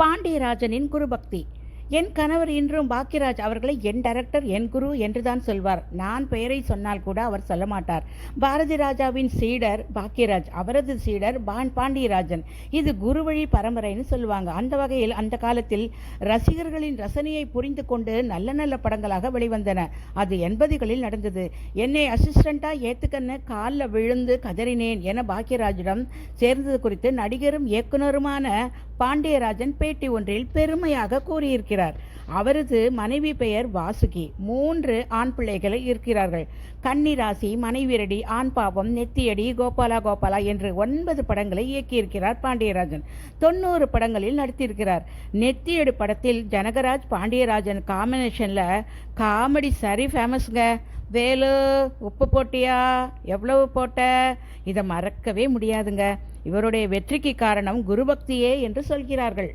பாண்டியராஜனின் குருபக்தி. என் கணவர் இன்றும் பாக்கியராஜ் அவர்களை என் டைரக்டர், என் குரு என்றுதான் சொல்வார். நான் பெயரை சொன்னால் கூட அவர் சொல்ல மாட்டார். பாரதி ராஜாவின் சீடர் பாக்கியராஜ், அவரது சீடர் பாண்டியராஜன். இது குருவழி பரம்பரைன்னு சொல்லுவாங்க. அந்த வகையில் அந்த காலத்தில் ரசிகர்களின் ரசனையை புரிந்து கொண்டு நல்ல நல்ல படங்களாக வெளிவந்தன. அது 80களில் நடந்தது. என்னை அசிஸ்டண்டாக ஏத்துக்கன்னு காலில் விழுந்து கதறினேன் என பாக்கியராஜிடம் சேர்ந்தது குறித்து நடிகரும் இயக்குனருமான பாண்டியராஜன் பேட்டி ஒன்றில் பெருமையாக கூறியிருக்கிறார். அவரது மனைவி பெயர் வாசுகி. 3 ஆண் பிள்ளைகள் இருக்கிறார்கள். கன்னிராசி, மனைவிரடி, ஆண் பாவம், நெத்தியடி, கோபாலா கோபாலா என்று 9 படங்களை இயக்கியிருக்கிறார் பாண்டியராஜன். 90 படங்களில் நடித்திருக்கிறார். நெத்தியடி படத்தில் ஜனகராஜ் பாண்டியராஜன் காம்பினேஷனில் காமெடி சரி ஃபேமஸ்ங்க. வேலு, உப்பு போட்டியா, எவ்வளவு போட்ட, இதை மறக்கவே முடியாதுங்க. இவருடைய வெற்றிக்கு காரணம் குருபக்தியே என்று சொல்கிறார்கள்.